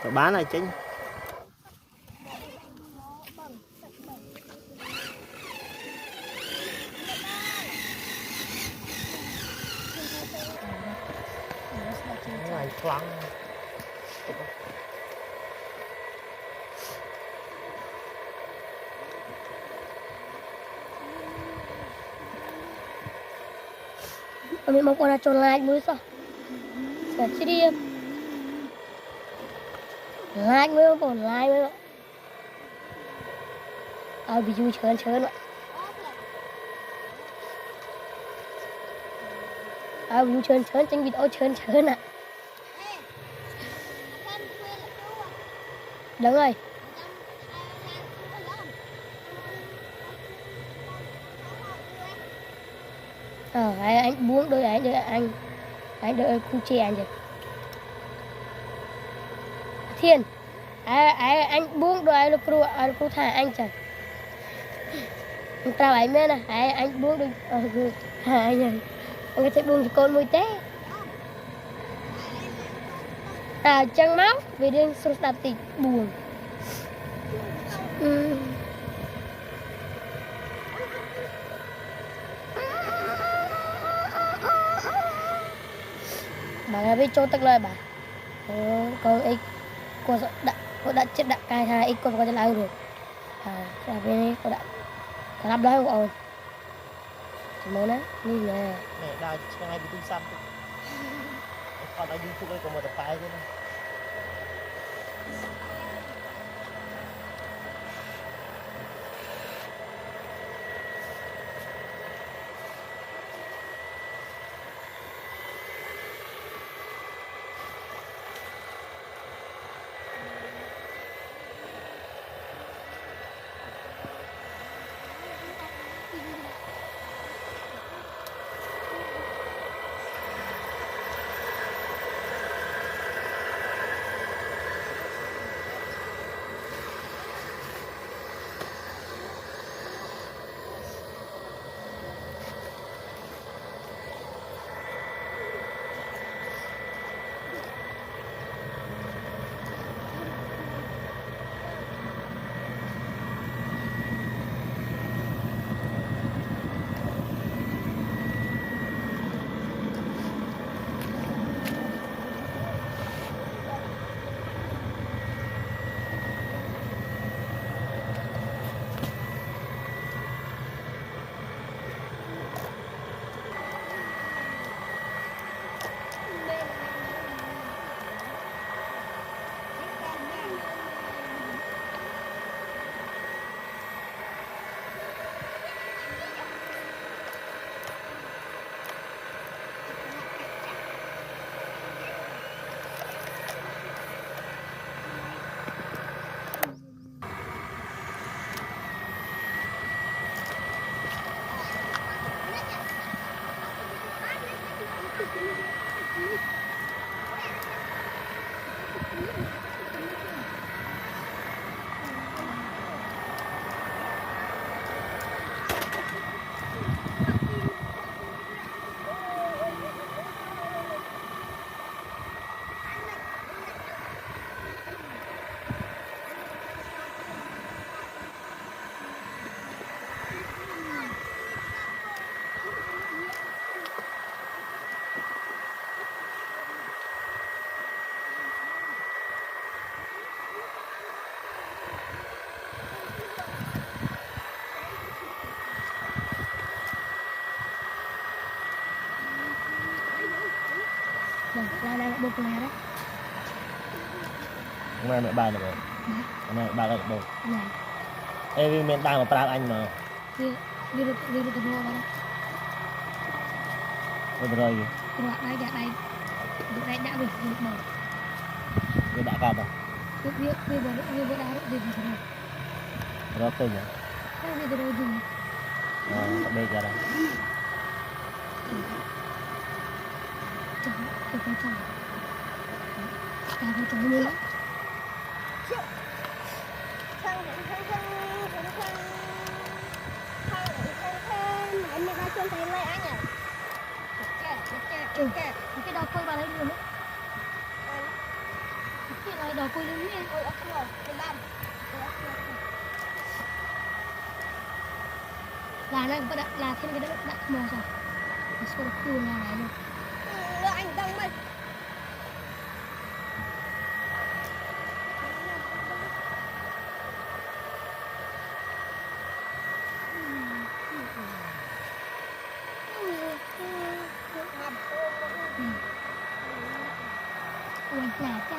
Tao bán này chính. Này khoáng. Kami mau kena colak mulu sah. Sạch đi em. Like mới còn like mới. Bị vui chớn chớn ạ. Bị vui chớn chớn chính vì đó chớn chớn ạ. Đúng rồi. Anh buông đôi anh đợi khu chè anh rồi. Thiên anh buông đôi anh lu thả anh chẳng. Tao ấy mẹ nè, anh buông đôi anh rồi. Anh có thể buông cho con mùi té. Chẳng máu vì đừng xong đạp tịch buồn. Bà nghe biết cho tức lời bà. Còn ấy cô đã chết đã cài thai ấy cô có thể làm được. Bên ấy cô đã làm đó không ổn. Chỉ mới nói như nè. Nè đào ngay bị tinh xăm. Còn ở YouTube ấy có một tập phái thế này. Là bột này đấy. Hôm nay mẹ bài là bột. Hôm nay mẹ bài là bột. Dạ. Ê, vì mình đang mà prao anh mà. Đi được cái mua vào đây. Ôi rồi gì? Rồi đây dạ đây. Được đây đã được bò. Cái đã cạp à? Được việc bò đá được việc gì. Rồi tên nhỉ? Đây bây giờ dùng. Đây ra đây. Cái chồng. Cái chồng nữa. Anh đi ra chân thấy lấy anh à? Cái đầu phơi vào đây luôn đấy. Cái này vào cô đứng nha. Ôi ốc rồi, cái làm. Là nó có đặt là thêm cái đó đặt màu sao? Nó sẽ được cùi là này luôn. Anh đang mày. Ui, là cha.